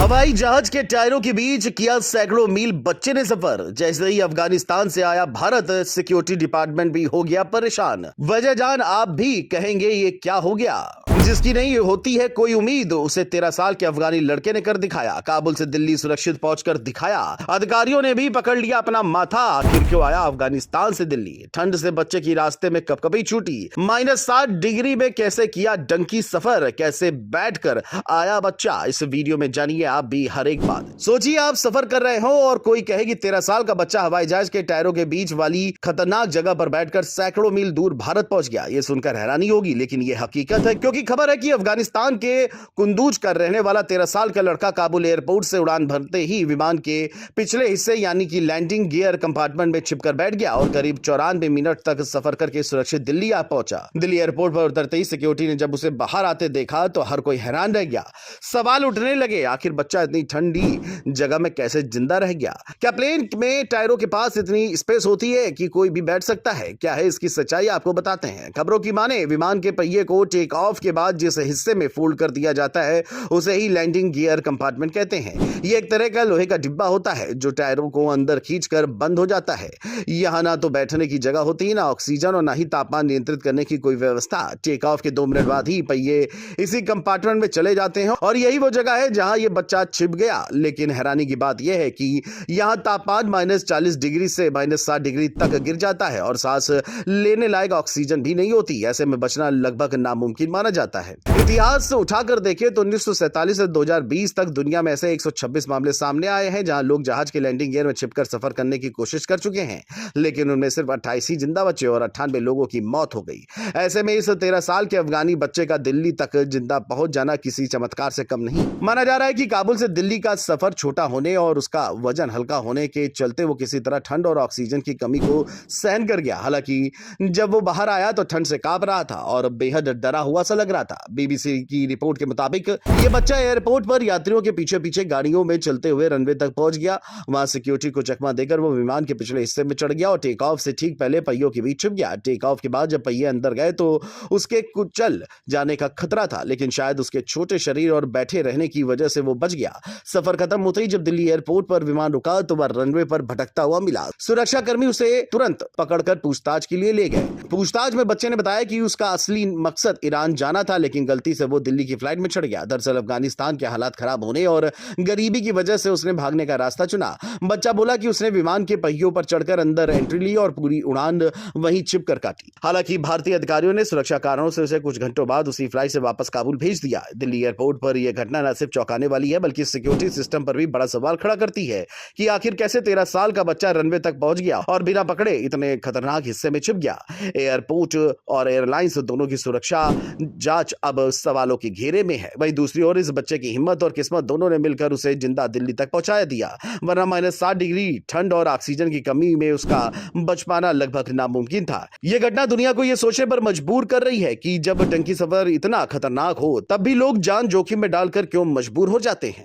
हवाई जहाज के टायरों के बीच किया सैकड़ों मील बच्चे ने सफर। जैसे ही अफगानिस्तान से आया भारत, सिक्योरिटी डिपार्टमेंट भी हो गया परेशान। वजह जान आप भी कहेंगे ये क्या हो गया। जिसकी नहीं होती है कोई उम्मीद, उसे 13 साल के अफगानी लड़के ने कर दिखाया। काबुल से दिल्ली सुरक्षित पहुंचकर दिखाया। अधिकारियों ने भी पकड़ लिया अपना माथा। आखिर क्यों आया अफगानिस्तान से दिल्ली? ठंड से बच्चे की रास्ते में कपकपी छूटी। -7 डिग्री में कैसे किया डंकी सफर, कैसे बैठकर आया बच्चा, इस वीडियो में जानिए आप भी हर एक बात। सोचिए आप सफर कर रहे हो और कोई कहे कि 13 साल का बच्चा हवाई जहाज के टायरों के बीच वाली खतरनाक जगह पर बैठकर सैकड़ों मील दूर भारत पहुंच गया। ये सुनकर हैरानी होगी, लेकिन ये हकीकत है। क्योंकि खबर है कि अफगानिस्तान के कुंदूज का रहने वाला 13 साल का लड़का काबुल एयरपोर्ट से उड़ान भरते ही विमान के पिछले हिस्से यानी कि लैंडिंग गियर कंपार्टमेंट में छिपकर बैठ गया और करीब 94 मिनट तक सफर करके सुरक्षित दिल्ली आ पहुंचा। दिल्ली एयरपोर्ट पर उतरते ही सिक्योरिटी ने जब उसे बाहर आते देखा तो हर कोई हैरान रह गया। सवाल उठने लगे, आखिर बच्चा इतनी ठंडी जगह में कैसे जिंदा रह गया? क्या प्लेन में टायरों के पास इतनी स्पेस होती है कि कोई भी बैठ सकता है? क्या है इसकी सच्चाई, आपको बताते हैं। खबरों की माने विमान के पहिए को टेक ऑफ के बाद जिस हिस्से में फोल्ड कर दिया जाता है उसे ही लैंडिंग गियर कंपार्टमेंट कहते हैं। ये एक तरह का लोहे का डिब्बा होता है जो टायरों को अंदर खींचकर बंद हो जाता है। यहां ना तो बैठने की जगह होती है, ना ऑक्सीजन और ना ही तापमान नियंत्रित करने की कोई व्यवस्था। टेक ऑफ के 2 मिनट बाद ही पहिए इसी कंपार्टमेंट में चले जाते हैं और यही वो जगह है जहां ये बच्चा छिप गया। लेकिन हैरानी की बात यह है कि यहां तापमान -40 डिग्री से -60 डिग्री तक गिर जाता है और सांस लेने लायक ऑक्सीजन भी नहीं होती। ऐसे में बचना लगभग नामुमकिन माना जाता है। इतिहास उठाकर देखें तो 1947 से 2020 तक दुनिया में ऐसे 126 मामले सामने आए हैं जहां लोग जहाज के लैंडिंग गियर में छिपकर सफर करने की कोशिश कर चुके हैं, लेकिन उनमें सिर्फ 28 ही जिंदा बचे और 98 लोगों की मौत हो गई। ऐसे में इस 13 साल के अफगानी बच्चे का दिल्ली तक जिंदा पहुंच जाना किसी चमत्कार से कम नहीं। माना जा रहा है कि काबुल से दिल्ली का सफर छोटा होने और उसका वजन हल्का होने के चलते वो किसी तरह ठंड और ऑक्सीजन की कमी को सहन कर गया। हालांकि जब वो बाहर आया तो ठंड से कांप रहा था और बेहद डरा हुआ सा लग रहा था। बीबीसी की रिपोर्ट के मुताबिक ये बच्चा एयरपोर्ट पर यात्रियों के पीछे पीछे गाड़ियों में चलते हुए रनवे तक पहुंच गया। वहां सिक्योरिटी को चकमा देकर वो विमान के पिछले हिस्से में चढ़ गया और टेक ऑफ से ठीक पहले पहियों के बीच छिप गया। टेक ऑफ के बाद जब पहिए अंदर गए तो उसके कुचल जाने का खतरा था, लेकिन शायद उसके छोटे शरीर और बैठे रहने की वजह से वो बच गया। सफर खत्म होते ही जब दिल्ली एयरपोर्ट पर विमान रुका तो वह रनवे पर भटकता हुआ मिला। सुरक्षा कर्मी उसे तुरंत पकड़कर पूछताछ के लिए ले गए। पूछताछ में बच्चे ने बताया कि उसका असली मकसद ईरान जाना था, लेकिन गलती से वो दिल्ली की फ्लाइट में चढ़ गया। दरअसल अफगानिस्तान के हालात खराब होने और गरीबी की वजह से उसने भागने का रास्ता चुना। बच्चा बोला कि उसने विमान के पहियों पर चढ़कर अंदर एंट्री ली और पूरी उड़ान वहीं छिपकर काटी। हालांकि भारतीय अधिकारियों ने सुरक्षा कारणों से उसे कुछ घंटों बाद उसी फ्लाइट से वापस काबुल भेज दिया। दिल्ली एयरपोर्ट पर यह घटना न सिर्फ चौंकाने वाली है बल्कि सिक्योरिटी सिस्टम पर भी बड़ा सवाल खड़ा करती है कि आखिर कैसे 13 साल का बच्चा रनवे तक पहुंच गया और बिना पकड़े इतने खतरनाक हिस्से में छिप गया। एयरपोर्ट और एयरलाइंस दोनों की सुरक्षा जांच अब सवालों के घेरे में है। वहीं दूसरी ओर इस बच्चे की हिम्मत और किस्मत दोनों ने मिलकर उसे जिंदा दिल्ली तक पहुंचाया दिया, वरना -60 डिग्री ठंड और ऑक्सीजन की कमी में उसका बच पाना लगभग नामुमकिन था। यह घटना दुनिया को यह सोचने पर मजबूर कर रही है कि जब टंकी सफर इतना खतरनाक हो तब भी लोग जान जोखिम में डालकर क्यों मजबूर हो जाते हैं।